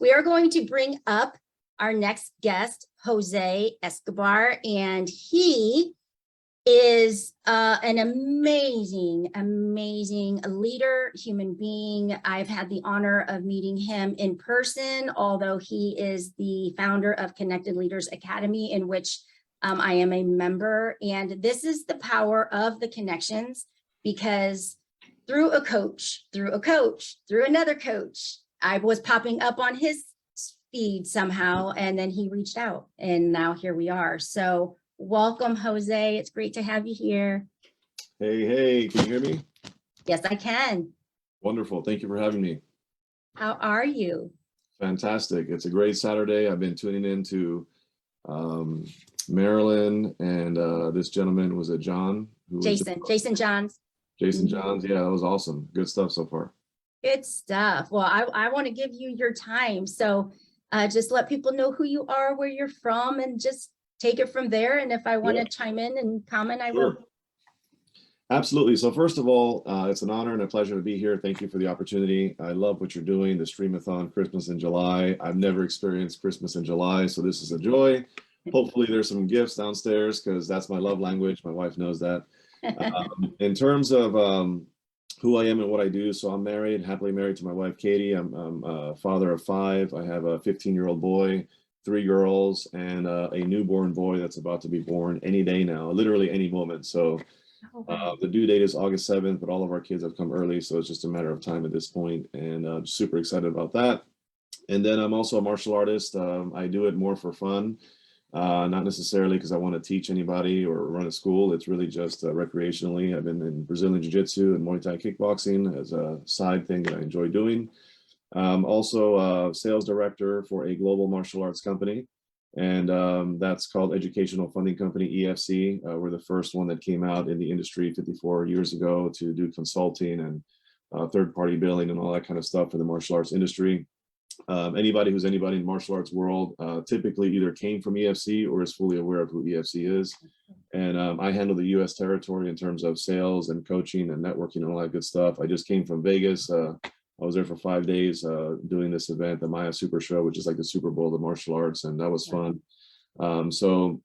We are going to bring up our next guest, Jose Escobar, and he is an amazing, amazing leader, human being. I've had the honor of meeting him in person, although he is the founder of Connected Leaders Academy, in which I am a member. And this is the power of the connections, because through a coach, through another coach, I was popping up on his feed somehow, and then he reached out, and now here we are. So welcome, Jose. It's great to have you here. Hey, can you hear me? Yes, I can. Wonderful. Thank you for having me. How are you? Fantastic. It's a great Saturday. I've been tuning into Maryland, and this gentleman was John. Jason Johns. Jason Johns. Yeah, that was awesome. Good stuff so far. Good stuff. Well, I want to give you your time. So just let people know who you are, where you're from, and just take it from there. And if I want to chime in and comment, I will. Absolutely. So first of all, it's an honor and a pleasure to be here. Thank you for the opportunity. I love what you're doing, the Streamathon, Christmas in July. I've never experienced Christmas in July, so this is a joy. Hopefully there's some gifts downstairs, because that's my love language. My wife knows that. In terms of who I am and what I do, so I'm married, happily married to my wife, Katie. I'm a father of 5. I have a 15-year-old boy, 3 girls, and a newborn boy that's about to be born any day now, literally any moment. So the due date is August 7th, but all of our kids have come early, so it's just a matter of time at this point, and I'm super excited about that. And then I'm also a martial artist. I do it more for fun, not necessarily because I want to teach anybody or run a school. It's really just recreationally. I've been in Brazilian Jiu-Jitsu and Muay Thai kickboxing as a side thing that I enjoy doing. Also a sales director for a global martial arts company, and that's called Educational Funding Company, EFC. We're the first one that came out in the industry 54 years ago to do consulting and third-party billing and all that kind of stuff for the martial arts industry. Anybody who's anybody in the martial arts world typically either came from EFC or is fully aware of who EFC is. And I handle the US territory in terms of sales and coaching and networking and all that good stuff. I just came from Vegas. I was there for 5 days doing this event, the Maya Super Show, which is like the Super Bowl of the martial arts, and that was fun. So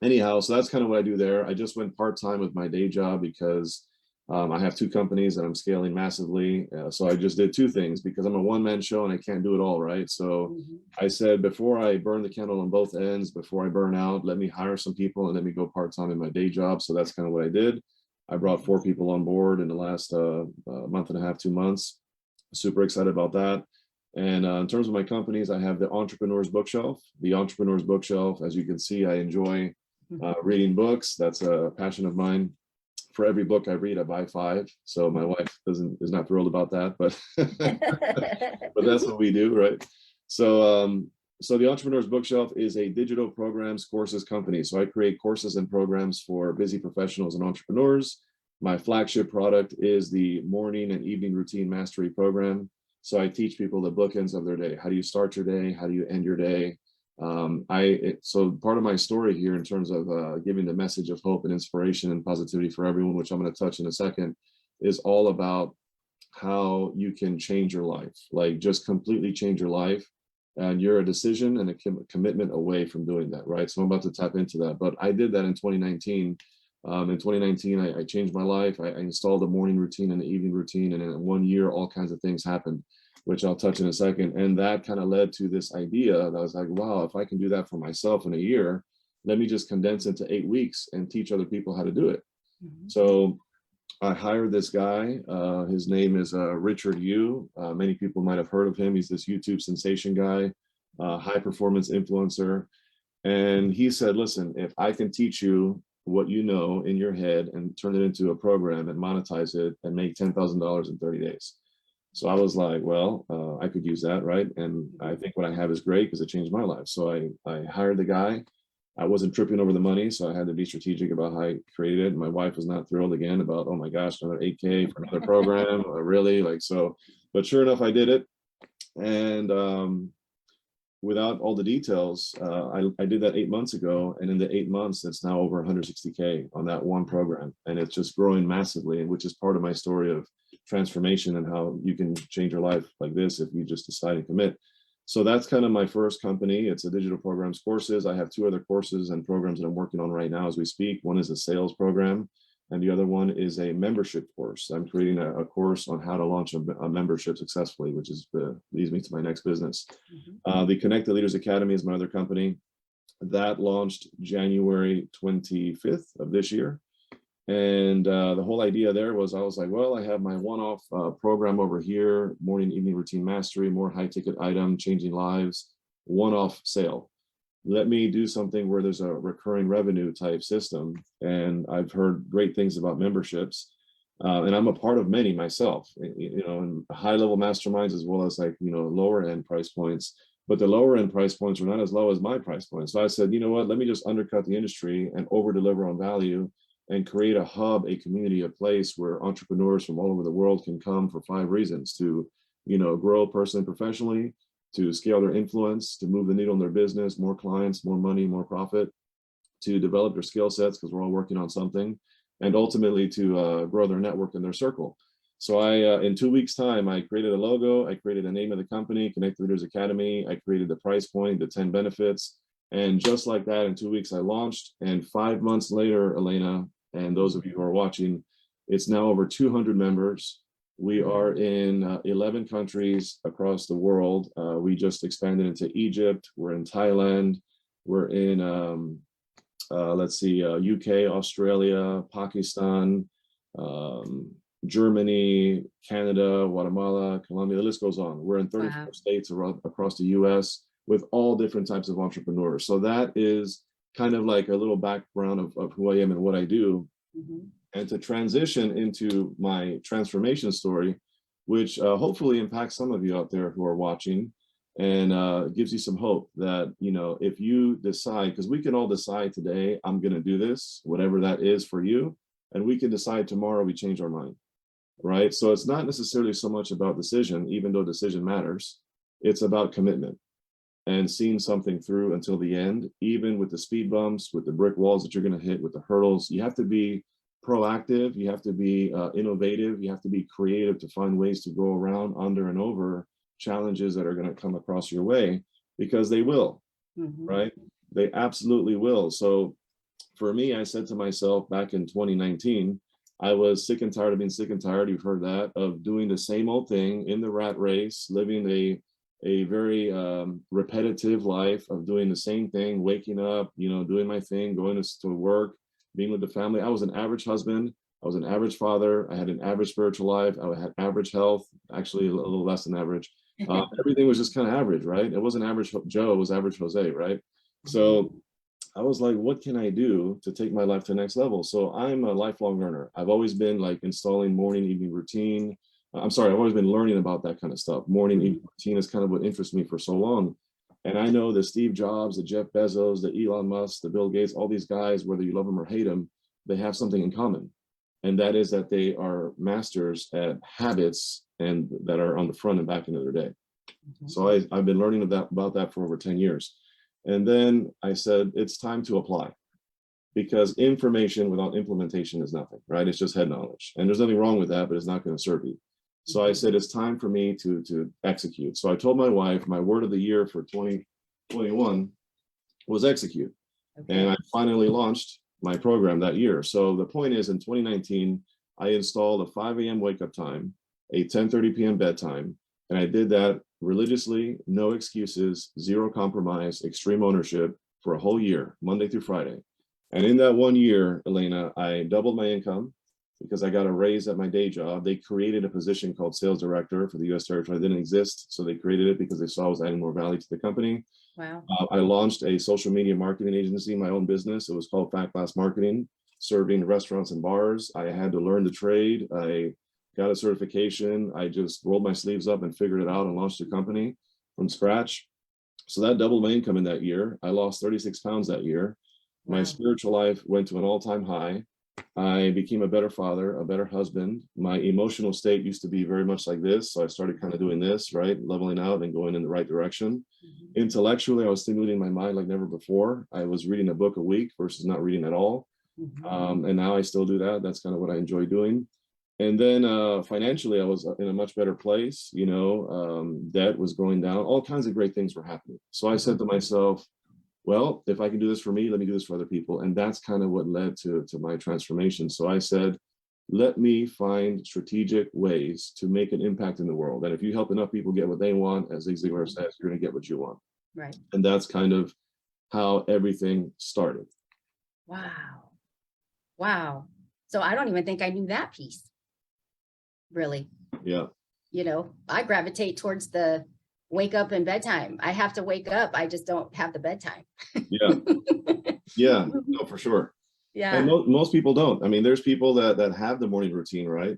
anyhow, so that's kind of what I do there. I just went part-time with my day job because I have 2 companies that I'm scaling massively. So I just did 2 things because I'm a one-man show and I can't do it all, right? So I said, before I burn the candle on both ends, before I burn out, let me hire some people and let me go part-time in my day job. So that's kind of what I did. I brought 4 people on board in the last month and a half, 2 months. Super excited about that. And in terms of my companies, I have the Entrepreneur's Bookshelf. The Entrepreneur's Bookshelf, as you can see, I enjoy reading books. That's a passion of mine. For every book I read, I buy 5. So my wife is not thrilled about that, but but that's what we do, right? So so the Entrepreneur's Bookshelf is a digital programs courses company. So I create courses and programs for busy professionals and entrepreneurs. My flagship product is the morning and evening routine mastery program. So I teach people the bookends of their day. How do you start your day? How do you end your day? So part of my story here in terms of giving the message of hope and inspiration and positivity for everyone, which I'm going to touch in a second, is all about how you can change your life, like just completely change your life. And you're a decision and a commitment away from doing that, right? So I'm about to tap into that. But I did that in 2019. In 2019, I changed my life. I installed a morning routine and an evening routine, and in 1 year, all kinds of things happened, which I'll touch in a second. And that kind of led to this idea that I was like, wow, if I can do that for myself in a year, let me just condense it to 8 weeks and teach other people how to do it. So I hired this guy. His name is Richard Yu. Many people might have heard of him. He's this YouTube sensation guy, high performance influencer. And he said, listen, if I can teach you what you know in your head and turn it into a program and monetize it and make $10,000 in 30 days. So I was like, well, I could use that, right? And I think what I have is great because it changed my life. So I hired the guy. I wasn't tripping over the money, so I had to be strategic about how I created it. My wife was not thrilled again about, oh my gosh, another 8K for another program, really? Like, so, but sure enough, I did it. And without all the details, I did that 8 months ago, and in the 8 months, it's now over 160K on that one program, and it's just growing massively, which is part of my story of transformation and how you can change your life like this if you just decide and commit. So that's kind of my first company. It's a digital programs courses. I have 2 other courses and programs that I'm working on right now as we speak. One is a sales program, and the other one is a membership course. I'm creating a course on how to launch a membership successfully, which is leads me to my next business. The Connected Leaders Academy is my other company. That launched January 25th of this year. And the whole idea there was, I was like, well, I have my one-off program over here, morning, evening routine mastery, more high ticket item, changing lives, one-off sale. Let me do something where there's a recurring revenue type system. And I've heard great things about memberships. And I'm a part of many myself, you know, and high level masterminds, as well as like, you know, lower end price points. But the lower end price points are not as low as my price point. So I said, you know what, let me just undercut the industry and over deliver on value and create a hub, a community, a place where entrepreneurs from all over the world can come for 5 reasons: to, you know, grow personally, professionally, to scale their influence, to move the needle in their business, more clients, more money, more profit, to develop their skill sets because we're all working on something, and ultimately to grow their network and their circle. So I, in 2 weeks time, I created a logo, I created the name of the company, Connect Leaders Academy, I created the price point, the 10 benefits, and just like that, in 2 weeks I launched, and 5 months later, Elena, and those of you who are watching, it's now over 200 members. We are in 11 countries across the world. We just expanded into Egypt. We're in Thailand. We're in, let's see, UK, Australia, Pakistan, Germany, Canada, Guatemala, Colombia. The list goes on. We're in 34 states across the US with all different types of entrepreneurs. So that is kind of like a little background of who I am and what I do. And to transition into my transformation story, which hopefully impacts some of you out there who are watching, and gives you some hope that, you know, if you decide, because we can all decide today, I'm going to do this, whatever that is for you, and we can decide tomorrow we change our mind, right? So it's not necessarily so much about decision, even though decision matters. It's about commitment and seeing something through until the end, even with the speed bumps, with the brick walls that you're going to hit, with the hurdles. You have to be proactive, you have to be innovative, you have to be creative to find ways to go around, under, and over challenges that are going to come across your way, because they will, right? They absolutely will. So for me, I said to myself back in 2019, I was sick and tired of being sick and tired, you've heard that, of doing the same old thing in the rat race, living a very repetitive life of doing the same thing, waking up, you know, doing my thing, going to work, being with the family. I was an average husband. I was an average father. I had an average spiritual life. I had average health, actually a little less than average. Everything was just kind of average, right? It wasn't average Joe, it was average Jose, right? So I was like, what can I do to take my life to the next level? So I'm a lifelong learner. I've always been like installing morning, evening routine. I'm sorry, I've always been learning about that kind of stuff. Morning, evening routine is kind of what interests me for so long. And I know the Steve Jobs, the Jeff Bezos, the Elon Musk, the Bill Gates, all these guys, whether you love them or hate them, they have something in common. And that is that they are masters at habits and that are on the front and back end of their day. So I've been learning about that for over 10 years. And then I said, it's time to apply, because information without implementation is nothing, right? It's just head knowledge. And there's nothing wrong with that, but it's not going to serve you. So I said, it's time for me to execute. So I told my wife, my word of the year for 2021 was execute. And I finally launched my program that year. So the point is, in 2019, I installed a 5 a.m. wake up time, a 10:30 p.m. bedtime. And I did that religiously, no excuses, zero compromise, extreme ownership for a whole year, Monday through Friday. And in that 1 year, Elena, I doubled my income because I got a raise at my day job. They created a position called sales director for the US territory. It didn't exist. So they created it because they saw I was adding more value to the company. Wow. I launched a social media marketing agency, my own business. It was called Fat Class Marketing, serving restaurants and bars. I had to learn the trade. I got a certification. I just rolled my sleeves up and figured it out and launched a company from scratch. So that doubled my income in that year. I lost 36 pounds that year. My spiritual life went to an all-time high. I became a better father, a better husband. My emotional state used to be very much like this. So I started kind of doing this, right? Leveling out and going in the right direction. Intellectually, I was stimulating my mind like never before. I was reading a book a week versus not reading at all. And now I still do that. That's kind of what I enjoy doing. And then financially, I was in a much better place. Debt was going down. All kinds of great things were happening. So I said to myself, well, if I can do this for me, let me do this for other people. And that's kind of what led to my transformation. So I said, let me find strategic ways to make an impact in the world. And if you help enough people get what they want, as Escobar says, you're going to get what you want. Right. And that's kind of how everything started. Wow. Wow. So I don't even think I knew that piece. Really. Yeah. I gravitate towards the wake up and bedtime. I have to wake up. I just don't have the bedtime. Yeah. Yeah. No, for sure. Yeah. And most people don't. I mean, there's people that have the morning routine, right?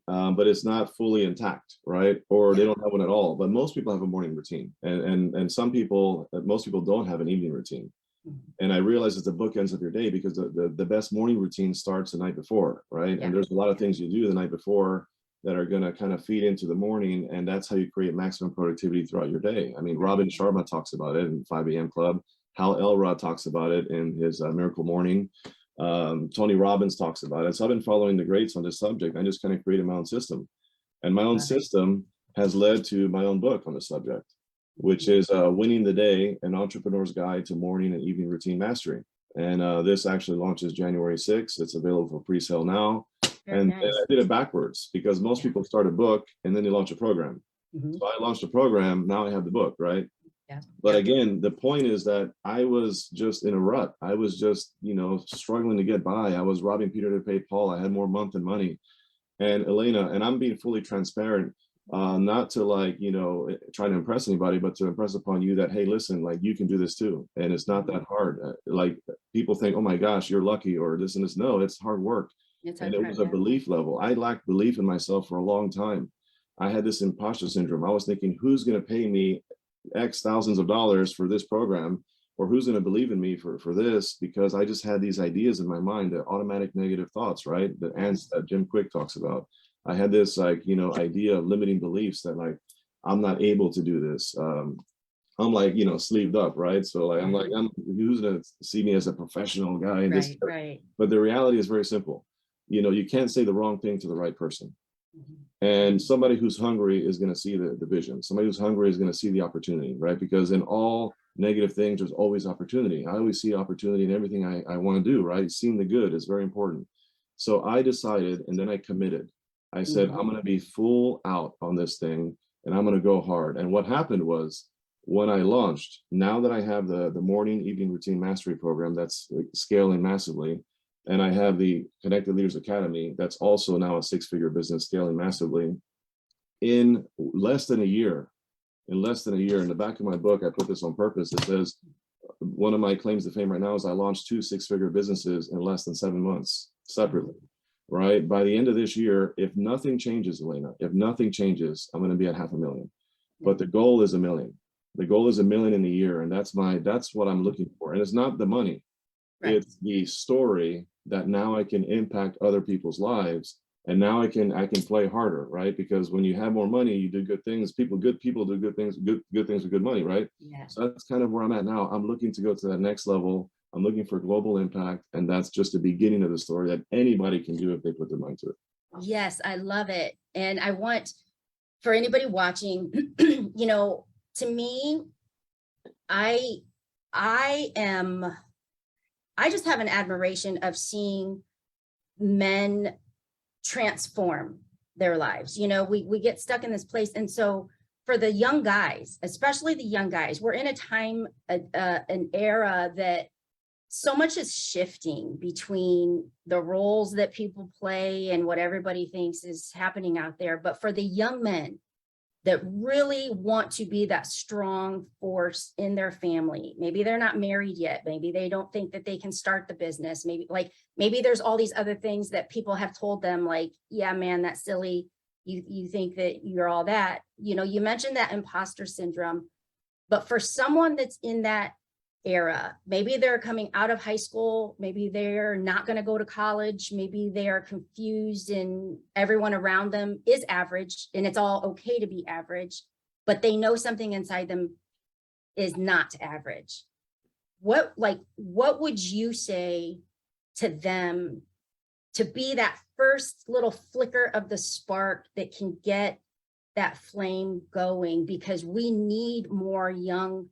But it's not fully intact, right? Or they don't have one at all. But most people have a morning routine, and most people don't have an evening routine. And I realize it's the bookends of your day, because the best morning routine starts the night before, right? Yeah. And there's a lot of things you do the night before that are going to kind of feed into the morning, and that's how you create maximum productivity throughout your day. I mean, Robin Sharma talks about it in 5 a.m. Club. Hal Elrod talks about it in his Miracle Morning. Tony Robbins talks about it. So I've been following the greats on this subject. I just kind of created my own system, and my own system has led to my own book on the subject, which is Winning the Day, an Entrepreneur's Guide to Morning and Evening Routine Mastery. And this actually launches January 6th. It's available for pre-sale now. And I did it backwards, because most people start a book and then they launch a program. So I launched a program, now I have the book, right? Yeah. But again, the point is that I was just in a rut. I was just, struggling to get by. I was robbing Peter to pay Paul. I had more month than money. And Elena, and I'm being fully transparent, not to try to impress anybody, but to impress upon you that, hey, listen, you can do this too. And it's not that hard. People think, oh my gosh, you're lucky or this and this. No, it's hard work. And it was a belief level. I lacked belief in myself for a long time. I had this imposter syndrome. I was thinking, who's going to pay me X thousands of dollars for this program, or who's going to believe in me for this? Because I just had these ideas in my mind, the automatic negative thoughts, right? The ants that Jim Quick talks about. I had this idea of limiting beliefs that I'm not able to do this. I'm sleeved up, right? So who's going to see me as a professional guy? Right. But the reality is very simple. You can't say the wrong thing to the right person. And somebody who's hungry is going to see the vision. Somebody who's hungry is going to see the opportunity, right? Because in all negative things, there's always opportunity. I always see opportunity in everything I want to do, right? Seeing the good is very important. So I decided, and then I committed. I said, I'm going to be full out on this thing, and I'm going to go hard. And what happened was, when I launched, now that I have the morning evening routine mastery program that's scaling massively, and I have the Connected Leaders Academy, that's also now a 6-figure business scaling massively. In less than a year, in the back of my book, I put this on purpose. It says, one of my claims to fame right now is I launched 2 6-figure businesses in less than 7 months separately, right? By the end of this year, if nothing changes, Elena, if nothing changes, I'm going to be at $500,000. But the goal is $1 million. The goal is $1 million in a year. And that's what I'm looking for. And it's not the money. Right. It's the story that now I can impact other people's lives, and now I can play harder, right? Because when you have more money, you do good things. Good people do good things with good money, right? Yeah. So that's kind of where I'm at now. I'm looking to go to that next level. I'm looking for global impact, and that's just the beginning of the story that anybody can do if they put their mind to it. Yes, I love it. And I want, for anybody watching, to me, I just have an admiration of seeing men transform their lives. We get stuck in this place. And so for the young guys, especially the young guys, we're in a time, an era that so much is shifting between the roles that people play and what everybody thinks is happening out there. But for the young men that really want to be that strong force in their family. Maybe they're not married yet. Maybe they don't think that they can start the business. Maybe there's all these other things that people have told them, yeah, man, that's silly. You think that you're all that. You mentioned that imposter syndrome, but for someone that's in that era, maybe they're coming out of high school, maybe they're not going to go to college, maybe they are confused and everyone around them is average, and it's all okay to be average, but they know something inside them is not average. What would you say to them to be that first little flicker of the spark that can get that flame going, because we need more young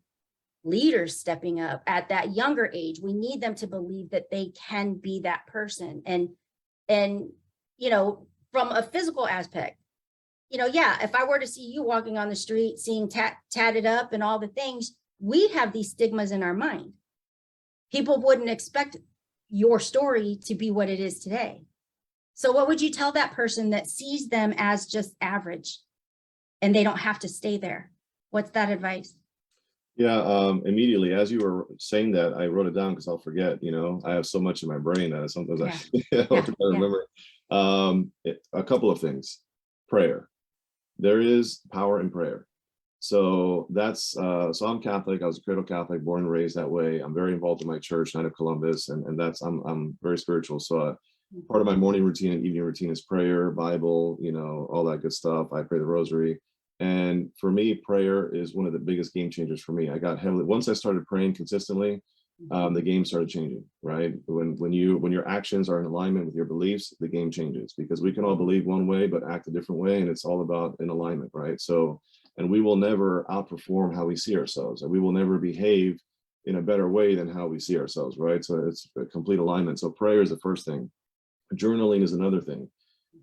leaders stepping up at that younger age. We need them to believe that they can be that person. And you know, from a physical aspect, you know, yeah, if I were to see you walking on the street, seeing tatted up and all the things, we have these stigmas in our mind. People wouldn't expect your story to be what it is today. So what would you tell that person that sees them as just average and they don't have to stay there? What's that advice? Yeah, immediately as you were saying that, I wrote it down because I'll forget. You know, I have so much in my brain that sometimes I don't remember. A couple of things. Prayer. There is power in prayer. So that's so I'm Catholic. I was a cradle Catholic, born and raised that way. I'm very involved in my church, Knight of Columbus, and that's I'm very spiritual. So part of my morning routine and evening routine is prayer, Bible, you know, all that good stuff. I pray the rosary. And for me, prayer is one of the biggest game changers for me. I got heavily, once I started praying consistently, the game started changing, right? When your actions are in alignment with your beliefs, the game changes, because we can all believe one way, but act a different way. And it's all about in alignment, right? So, and we will never outperform how we see ourselves, and we will never behave in a better way than how we see ourselves, right? So it's a complete alignment. So prayer is the first thing. Journaling is another thing.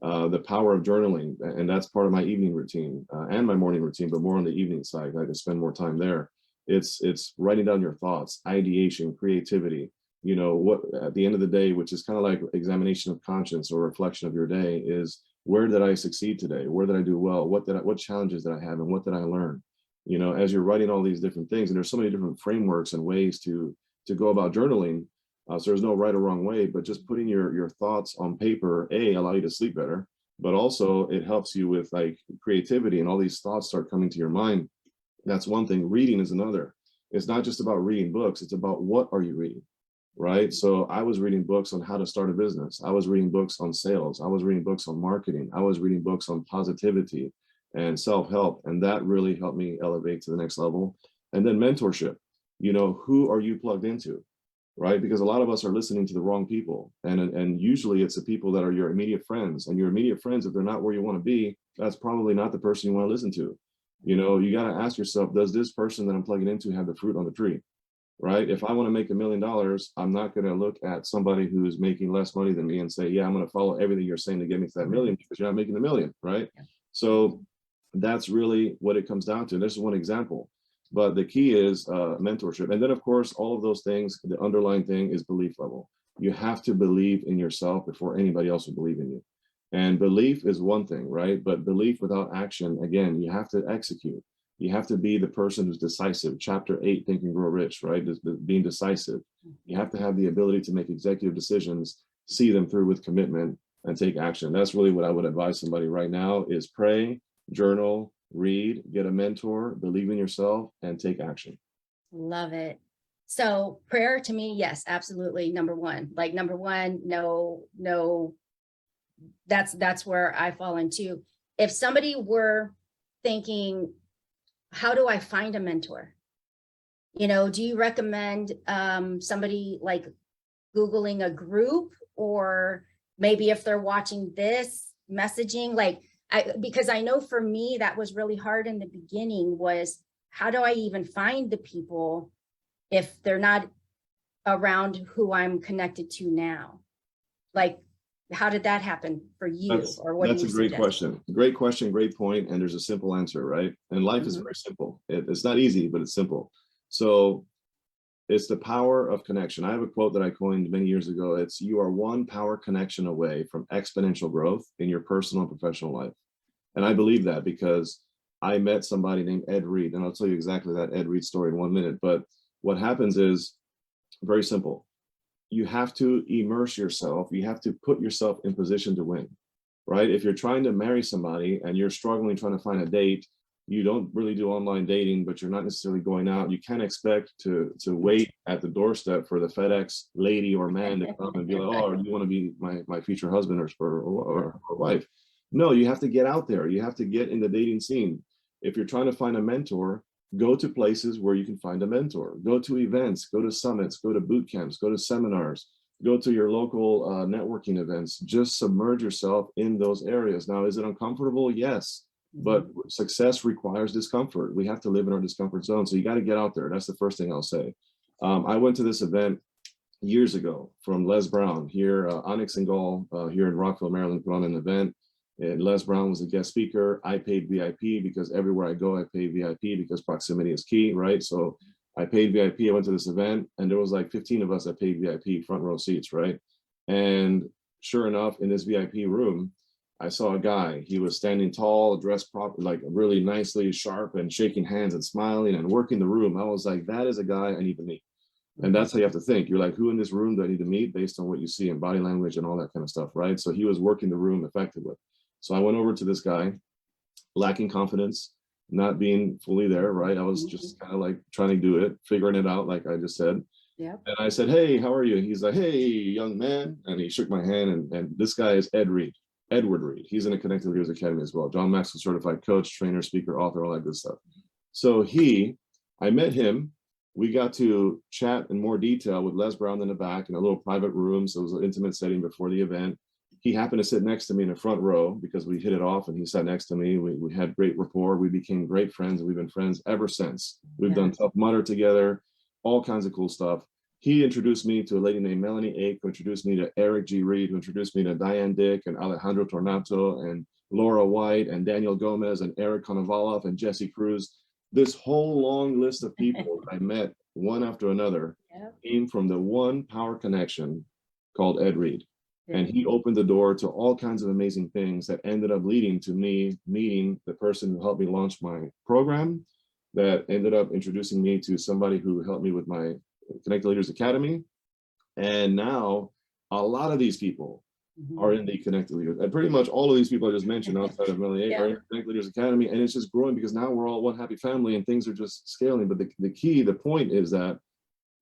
The power of journaling, and that's part of my evening routine and my morning routine, but more on the evening side. I can spend more time there. It's writing down your thoughts, ideation, creativity. You know, what at the end of the day, which is kind of like examination of conscience or reflection of your day, is where did I succeed today? Where did I do well? What challenges did I have, and what did I learn? You know, as you're writing all these different things, and there's so many different frameworks and ways to go about journaling. So there's no right or wrong way, but just putting your thoughts on paper, allow you to sleep better, but also it helps you with like creativity, and all these thoughts start coming to your mind. That's one thing. Reading is another. It's not just about reading books. It's about what are you reading, right? So I was reading books on how to start a business. I was reading books on sales. I was reading books on marketing. I was reading books on positivity and self-help. And that really helped me elevate to the next level. And then mentorship. You know, who are you plugged into? Right? Because a lot of us are listening to the wrong people. And usually it's the people that are your immediate friends. And your immediate friends, if they're not where you want to be, that's probably not the person you want to listen to. You know, you got to ask yourself, does this person that I'm plugging into have the fruit on the tree? Right? If I want to make $1 million, I'm not going to look at somebody who's making less money than me and say, yeah, I'm going to follow everything you're saying to get me to that million, because you're not making $1 million, right? Yeah. So that's really what it comes down to. This is one example. But the key is mentorship. And then, of course, all of those things, the underlying thing is belief level. You have to believe in yourself before anybody else will believe in you. And belief is one thing, right? But belief without action, again, you have to execute. You have to be the person who's decisive. Chapter 8, Think and Grow Rich, right? Being decisive. You have to have the ability to make executive decisions, see them through with commitment, and take action. That's really what I would advise somebody right now is pray, journal, read, get a mentor, believe in yourself, and take action. Love it. So prayer to me, yes, absolutely. Number one, no, that's where I fall into. If somebody were thinking, how do I find a mentor? You know, do you recommend somebody like Googling a group, or maybe if they're watching this, messaging, like, because I know for me, that was really hard in the beginning, was how do I even find the people if they're not around who I'm connected to now? Like, how did that happen for you? That's a great question. Great question, great point. And there's a simple answer, right? And life is very simple. It's not easy, but it's simple. So it's the power of connection. I have a quote that I coined many years ago. It's, you are one power connection away from exponential growth in your personal and professional life. And I believe that because I met somebody named Ed Reed, and I'll tell you exactly that Ed Reed story in 1 minute. But what happens is very simple. You have to immerse yourself. You have to put yourself in position to win, right? If you're trying to marry somebody and you're struggling trying to find a date, you don't really do online dating, but you're not necessarily going out. You can't expect to wait at the doorstep for the FedEx lady or man to come and be like, oh, you want to be my future husband or wife? No, you have to get out there. You have to get in the dating scene. If you're trying to find a mentor, go to places where you can find a mentor. Go to events, go to summits, go to boot camps, go to seminars, go to your local networking events, just submerge yourself in those areas. Now, is it uncomfortable? Yes, but success requires discomfort. We have to live in our discomfort zone. So you got to get out there. That's the first thing I'll say. I went to this event years ago from Les Brown here, Onyx and Gall here in Rockville, Maryland, put on an event. And Les Brown was a guest speaker. I paid VIP because everywhere I go, I pay VIP because proximity is key, right? So I paid VIP. I went to this event, and there was like 15 of us that paid VIP, front row seats, right? And sure enough, in this VIP room, I saw a guy. He was standing tall, dressed properly, like really nicely, sharp, and shaking hands and smiling and working the room. I was like, that is a guy I need to meet. And that's how you have to think. You're like, who in this room do I need to meet based on what you see in body language and all that kind of stuff, right? So he was working the room effectively. So I went over to this guy, lacking confidence, not being fully there, right? I was just kind of like trying to do it, figuring it out, like I just said. Yeah. And I said, hey, how are you? And he's like, hey, young man. And he shook my hand. And this guy is Edward Reed. He's in a Connected Leaders Academy as well. John Maxwell certified coach, trainer, speaker, author, all that good stuff. So I met him. We got to chat in more detail with Les Brown in the back in a little private room. So it was an intimate setting before the event. He happened to sit next to me in the front row because we hit it off, and he sat next to me. We had great rapport. We became great friends, and we've been friends ever since. We've done Tough Mudder together, all kinds of cool stuff. He introduced me to a lady named Melanie Ake, who introduced me to Eric G. Reed, who introduced me to Diane Dick and Alejandro Tornato and Laura White and Daniel Gomez and Eric Konovalov and Jesse Cruz. This whole long list of people I met one after another came from the one power connection called Ed Reed. And he opened the door to all kinds of amazing things that ended up leading to me meeting the person who helped me launch my program, that ended up introducing me to somebody who helped me with my Connected Leaders Academy. And now a lot of these people are in the Connected Leaders. And pretty much all of these people I just mentioned outside of Melanie are in the Connected Leaders Academy. And it's just growing because now we're all one happy family and things are just scaling. But the point is that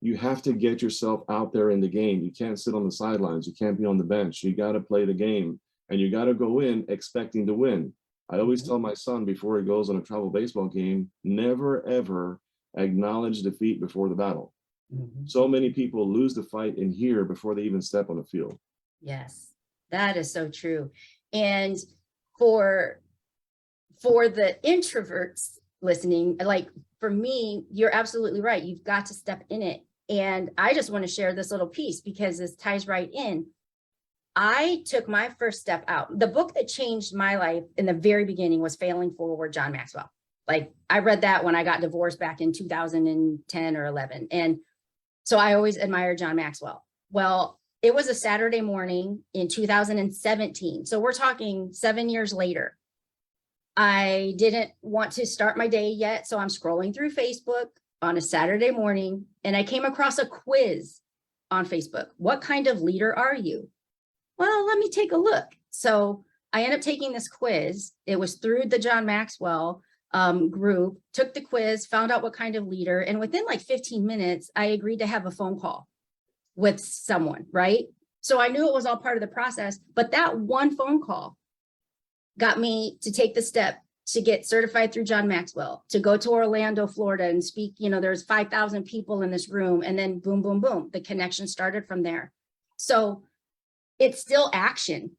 you have to get yourself out there in the game. You can't sit on the sidelines. You can't be on the bench. You got to play the game, and you got to go in expecting to win. I always tell my son before he goes on a travel baseball game, never, ever acknowledge defeat before the battle. So many people lose the fight in here before they even step on the field. Yes, that is so true. And for the introverts listening, like for me, you're absolutely right. You've got to step in it. And I just want to share this little piece because this ties right in. I took my first step out. The book that changed my life in the very beginning was Failing Forward, John Maxwell. Like I read that when I got divorced back in 2010 or 11. And so I always admired John Maxwell. Well, it was a Saturday morning in 2017. So we're talking 7 years later. I didn't want to start my day yet. So I'm scrolling through Facebook on a Saturday morning, and I came across a quiz on Facebook. What kind of leader are you? Well, let me take a look. So I ended up taking this quiz. It was through the John Maxwell group, took the quiz, found out what kind of leader. And within like 15 minutes, I agreed to have a phone call with someone, right? So I knew it was all part of the process, but that one phone call got me to take the step to get certified through John Maxwell, to go to Orlando, Florida and speak. There's 5,000 people in this room, and then boom, boom, boom. The connection started from there. So it's still action.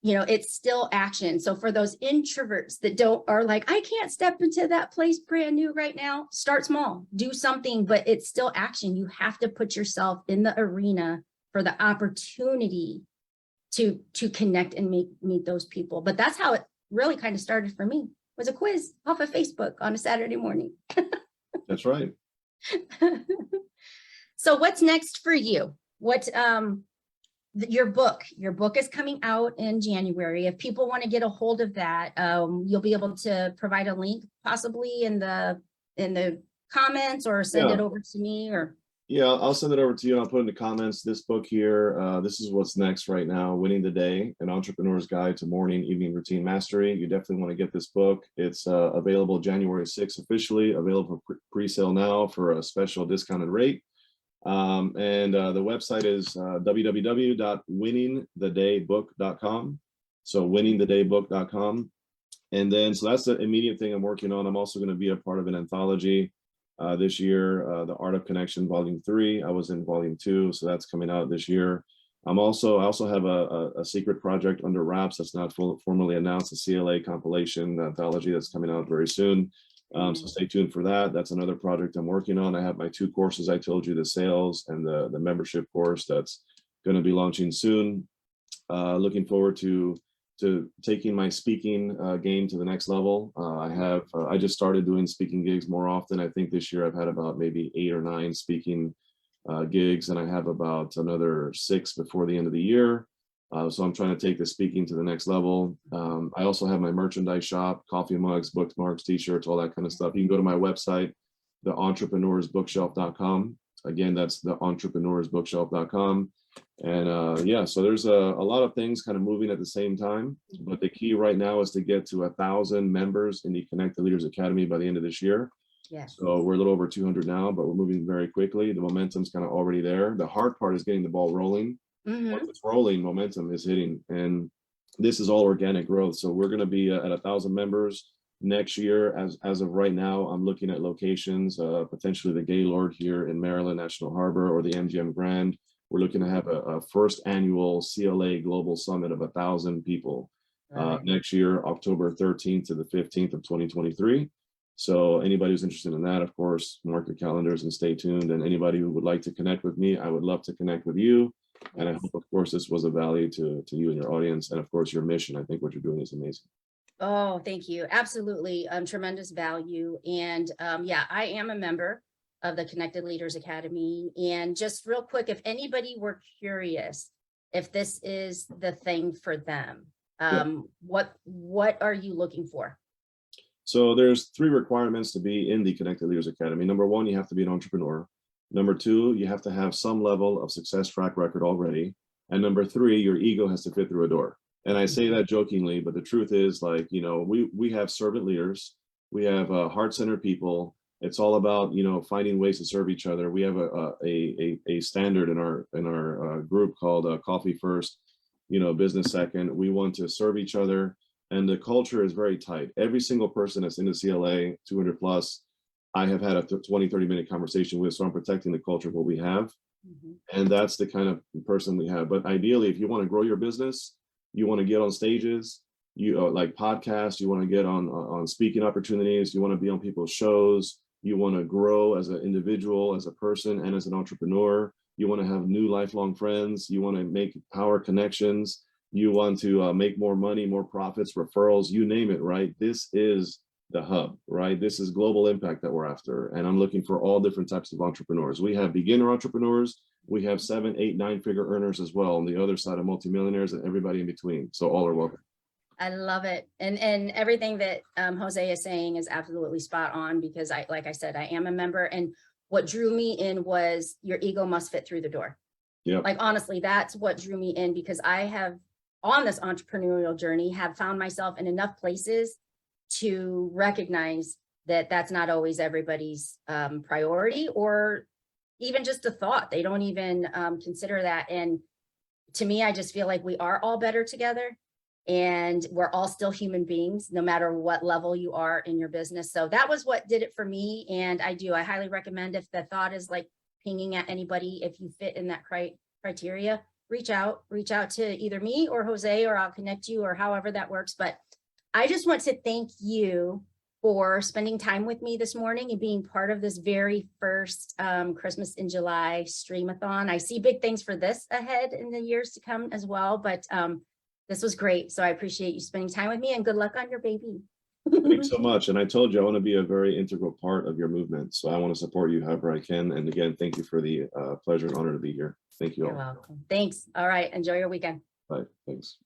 It's still action. So for those introverts that are like, I can't step into that place brand new right now, start small, do something, but it's still action. You have to put yourself in the arena for the opportunity to connect and meet those people. But that's how it really kind of started for me, was a quiz off of Facebook on a Saturday morning. That's right. So what's next for you? Your book is coming out in January. If people want to get a hold of that, you'll be able to provide a link possibly in the comments, or send it over to me, or. Yeah, I'll send it over to you, and I'll put in the comments. This book here, this is what's next right now, Winning the Day, An Entrepreneur's Guide to Morning, Evening Routine Mastery. You definitely want to get this book. It's available January 6th, officially available for pre-sale now for a special discounted rate. And the website is www.winningthedaybook.com. So winningthedaybook.com. And then, so that's the immediate thing I'm working on. I'm also going to be a part of an anthology this year. The Art of Connection Volume 3. I was in Volume 2, so that's coming out this year. I also have a secret project under wraps that's not formally announced, a CLA compilation anthology that's coming out very soon. So stay tuned for that. That's another project I'm working on. I have my 2 courses I told you, the sales and the membership course that's going to be launching soon. Looking forward to taking my speaking game to the next level. I just started doing speaking gigs more often. I think this year I've had about maybe 8 or 9 speaking gigs, and I have about another 6 before the end of the year. So I'm trying to take the speaking to the next level. I also have my merchandise shop, coffee mugs, bookmarks, t-shirts, all that kind of stuff. You can go to my website, theentrepreneursbookshelf.com. Again, that's theentrepreneursbookshelf.com. And yeah, so there's a lot of things kind of moving at the same time, but the key right now is to get to 1,000 members in the Connected Leaders Academy by the end of this year. Yes. So we're a little over 200 now, but we're moving very quickly. The momentum's kind of already there. The hard part is getting the ball rolling. Once it's rolling, momentum is hitting, and this is all organic growth. So we're going to be at 1,000 members next year. As of right now, I'm looking at locations, potentially the Gaylord here in Maryland National Harbor or the MGM Grand. We're looking to have a first annual CLA Global Summit of 1,000 people next year, October 13th to the 15th of 2023. So anybody who's interested in that, of course, mark your calendars and stay tuned. And anybody who would like to connect with me, I would love to connect with you. And I hope, of course, this was of value to you and your audience. And of course, your mission. I think what you're doing is amazing. Oh, thank you. Absolutely. Tremendous value. And yeah, I am a member of the Connected Leaders Academy. And just real quick, if anybody were curious if this is the thing for them, what are you looking for? So there's 3 requirements to be in the Connected Leaders Academy. Number 1, you have to be an entrepreneur. Number 2, you have to have some level of success track record already. And number 3, your ego has to fit through a door. And I say that jokingly, but the truth is, like, you know, we have servant leaders, we have heart-centered people. It's all about, you know, finding ways to serve each other. We have a standard in our group called Coffee First, you know, Business Second. We want to serve each other, and the culture is very tight. Every single person that's in the CLA 200 plus, I have had a 20-30 minute conversation with, so I'm protecting the culture of what we have. And that's the kind of person we have. But ideally, if you want to grow your business, you want to get on stages, you like podcasts, you want to get on speaking opportunities, you want to be on people's shows, you want to grow as an individual, as a person, and as an entrepreneur, you want to have new lifelong friends, you want to make power connections, you want to make more money, more profits, referrals, you name it, right? This is the hub, right? This is global impact that we're after. And I'm looking for all different types of entrepreneurs. We have beginner entrepreneurs, we have 7, 8, 9-figure earners as well on the other side of multimillionaires, and everybody in between. So all are welcome. I love it. And everything that Jose is saying is absolutely spot on, because like I said, I am a member, and what drew me in was your ego must fit through the door. Yeah. Like, honestly, that's what drew me in, because I have, on this entrepreneurial journey, have found myself in enough places to recognize that that's not always everybody's priority, or even just a thought. They don't even consider that. And to me, I just feel like we are all better together, and we're all still human beings, no matter what level you are in your business. So that was what did it for me. And I highly recommend, if the thought is like pinging at anybody, if you fit in that criteria, reach out to either me or Jose, or I'll connect you, or however that works. But I just want to thank you for spending time with me this morning and being part of this very first Christmas in July Streamathon. I see big things for this ahead in the years to come as well, but this was great. So I appreciate you spending time with me, and good luck on your baby. Thanks so much. And I told you I want to be a very integral part of your movement. So I want to support you however I can. And again, thank you for the pleasure and honor to be here. Thank you all. You're welcome. Thanks. All right. Enjoy your weekend. Bye. Thanks.